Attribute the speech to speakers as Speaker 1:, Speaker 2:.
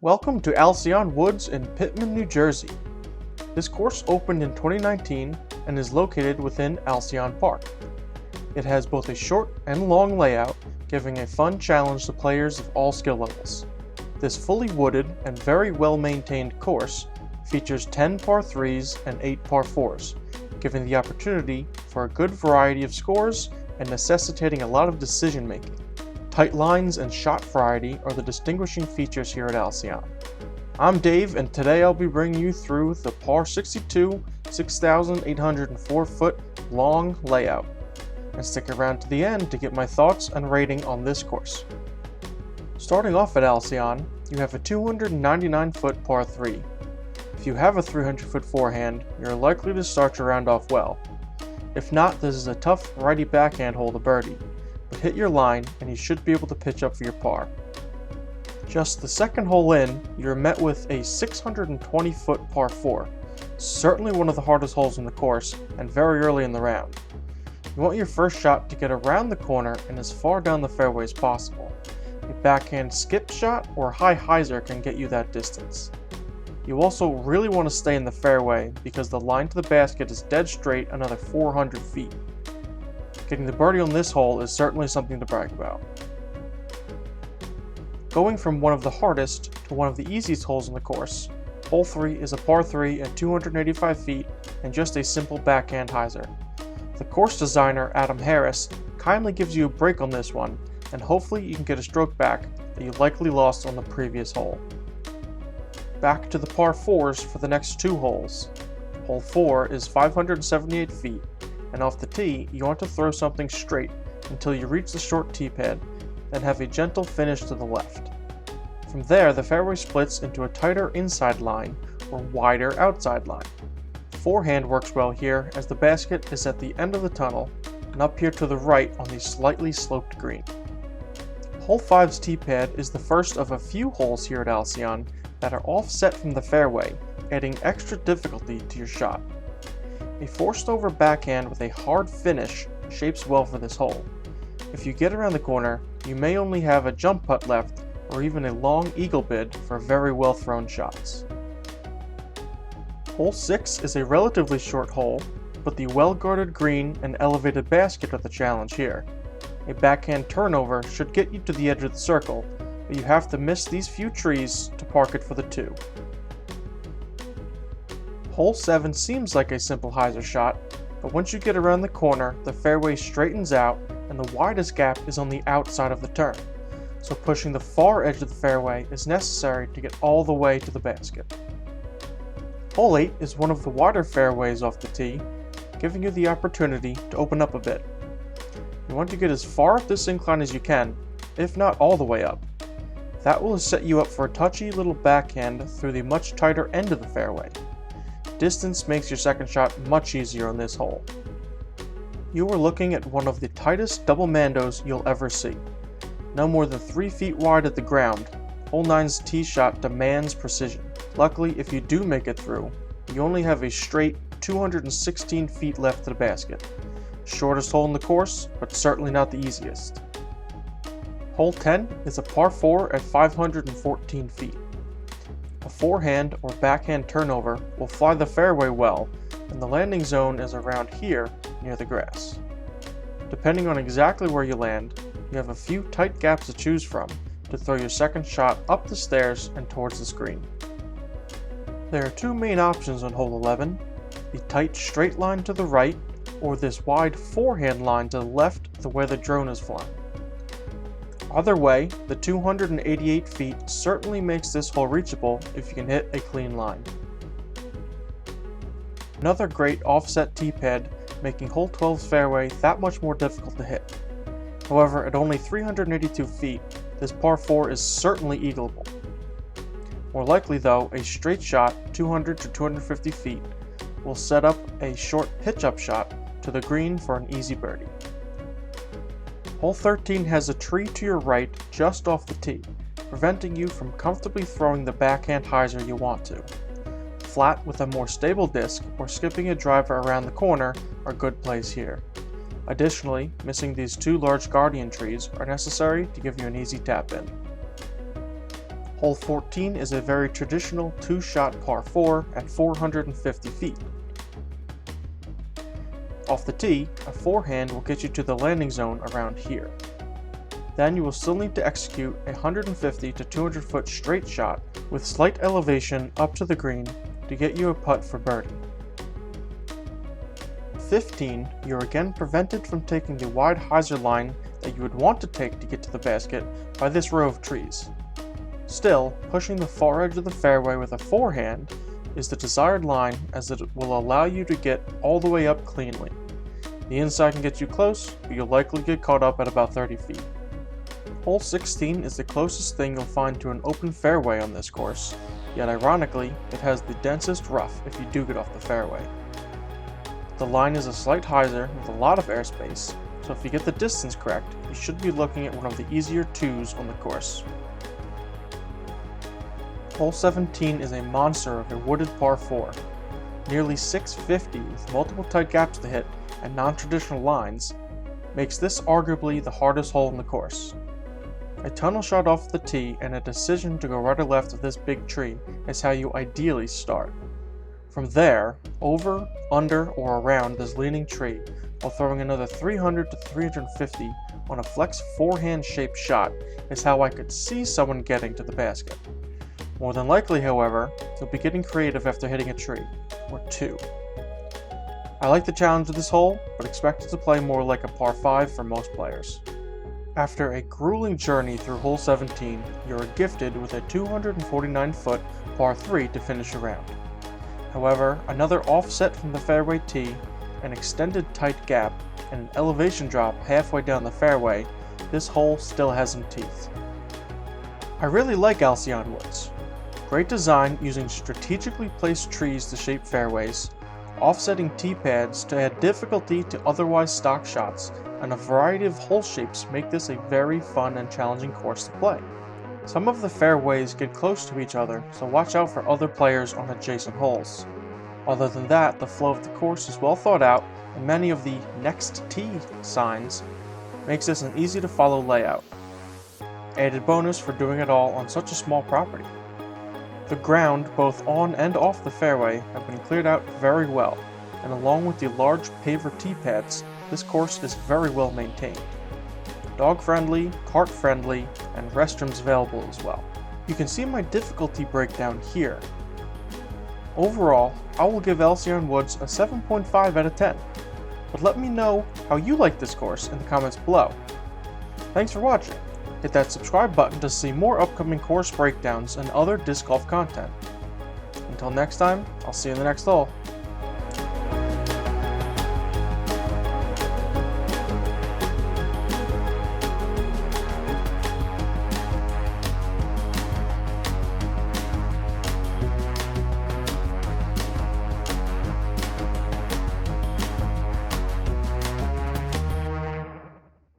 Speaker 1: Welcome to Alcyon Woods in Pittman, New Jersey. This course opened in 2019 and is located within Alcyon Park. It has both a short and long layout, giving a fun challenge to players of all skill levels. This fully wooded and very well maintained course features 10 par 3s and 8 par 4s, giving the opportunity for a good variety of scores and necessitating a lot of decision making. Tight lines and shot variety are the distinguishing features here at Alcyon. I'm Dave, and today I'll be bringing you through the par 62, 6,804 foot long layout. And stick around to the end to get my thoughts and rating on this course. Starting off at Alcyon, you have a 299 foot par 3. If you have a 300 foot forehand, you're likely to start your round off well. If not, this is a tough righty backhand hole to birdie, but hit your line and you should be able to pitch up for your par. Just the second hole in, you're met with a 620 foot par 4, certainly one of the hardest holes in the course and very early in the round. You want your first shot to get around the corner and as far down the fairway as possible. A backhand skip shot or high hyzer can get you that distance. You also really want to stay in the fairway because the line to the basket is dead straight another 400 feet. Getting the birdie on this hole is certainly something to brag about. Going from one of the hardest to one of the easiest holes in the course, hole 3 is a par 3 at 285 feet and just a simple backhand hyzer. The course designer, Adam Harris, kindly gives you a break on this one, and hopefully you can get a stroke back that you likely lost on the previous hole. Back to the par 4s for the next two holes. Hole 4 is 578 feet, and off the tee, you want to throw something straight until you reach the short tee pad, then have a gentle finish to the left. From there, the fairway splits into a tighter inside line or wider outside line. Forehand works well here as the basket is at the end of the tunnel and up here to the right on the slightly sloped green. Hole 5's tee pad is the first of a few holes here at Alcyon that are offset from the fairway, adding extra difficulty to your shot. A forced over backhand with a hard finish shapes well for this hole. If you get around the corner, you may only have a jump putt left or even a long eagle bid for very well thrown shots. Hole 6 is a relatively short hole, but the well-guarded green and elevated basket are the challenge here. A backhand turnover should get you to the edge of the circle, but you have to miss these few trees to park it for the 2. Hole 7 seems like a simple hyzer shot, but once you get around the corner, the fairway straightens out and the widest gap is on the outside of the turn, so pushing the far edge of the fairway is necessary to get all the way to the basket. Hole 8 is one of the wider fairways off the tee, giving you the opportunity to open up a bit. You want to get as far up this incline as you can, if not all the way up. That will set you up for a touchy little backhand through the much tighter end of the fairway. Distance makes your second shot much easier on this hole. You are looking at one of the tightest double mandos you'll ever see. No more than 3 feet wide at the ground, hole 9's tee shot demands precision. Luckily, if you do make it through, you only have a straight 216 feet left to the basket. Shortest hole in the course, but certainly not the easiest. Hole 10 is a par 4 at 514 feet. A forehand or backhand turnover will fly the fairway well, and the landing zone is around here near the grass. Depending on exactly where you land, you have a few tight gaps to choose from to throw your second shot up the stairs and towards the screen. There are two main options on hole 11, the tight straight line to the right or this wide forehand line to the left the way the drone is flying. Either way, the 288 feet certainly makes this hole reachable if you can hit a clean line. Another great offset tee pad, making hole 12's fairway that much more difficult to hit. However, at only 382 feet, this par 4 is certainly eagleable. More likely though, a straight shot 200 to 250 feet will set up a short pitch-up shot to the green for an easy birdie. Hole 13 has a tree to your right just off the tee, preventing you from comfortably throwing the backhand hyzer you want to. Flat with a more stable disc or skipping a driver around the corner are good plays here. Additionally, missing these two large guardian trees are necessary to give you an easy tap in. Hole 14 is a very traditional 2-shot par 4 at 450 feet. Off the tee, a forehand will get you to the landing zone around here. Then you will still need to execute a 150 to 200 foot straight shot with slight elevation up to the green to get you a putt for birdie. 15, you're again prevented from taking the wide hyzer line that you would want to take to get to the basket by this row of trees. Still, pushing the far edge of the fairway with a forehand is the desired line, as it will allow you to get all the way up cleanly. The inside can get you close, but you'll likely get caught up at about 30 feet. Hole 16 is the closest thing you'll find to an open fairway on this course, yet ironically, it has the densest rough if you do get off the fairway. The line is a slight hyzer with a lot of airspace, so if you get the distance correct, you should be looking at one of the easier 2s on the course. Hole 17 is a monster of a wooded par 4. Nearly 650 with multiple tight gaps to hit and non-traditional lines makes this arguably the hardest hole in the course. A tunnel shot off the tee and a decision to go right or left of this big tree is how you ideally start. From there, over, under, or around this leaning tree while throwing another 300 to 350 on a flex forehand shaped shot is how I could see someone getting to the basket. More than likely, however, you'll be getting creative after hitting a tree, or 2. I like the challenge of this hole, but expect it to play more like a par 5 for most players. After a grueling journey through hole 17, you are gifted with a 249-foot par 3 to finish around. However, another offset from the fairway tee, an extended tight gap, and an elevation drop halfway down the fairway, this hole still has some teeth. I really like Alcyon Woods. Great design using strategically placed trees to shape fairways, offsetting tee pads to add difficulty to otherwise stock shots, and a variety of hole shapes make this a very fun and challenging course to play. Some of the fairways get close to each other, so watch out for other players on adjacent holes. Other than that, the flow of the course is well thought out, and many of the next tee signs makes this an easy to follow layout. Added bonus for doing it all on such a small property. The ground, both on and off the fairway, have been cleared out very well, and along with the large paver tee pads, this course is very well maintained. Dog-friendly, cart-friendly, and restrooms available as well. You can see my difficulty breakdown here. Overall, I will give Alcyon Woods a 7.5 out of 10, but let me know how you like this course in the comments below. Thanks for watching. Hit that subscribe button to see more upcoming course breakdowns and other disc golf content. Until next time, I'll see you in the next hole.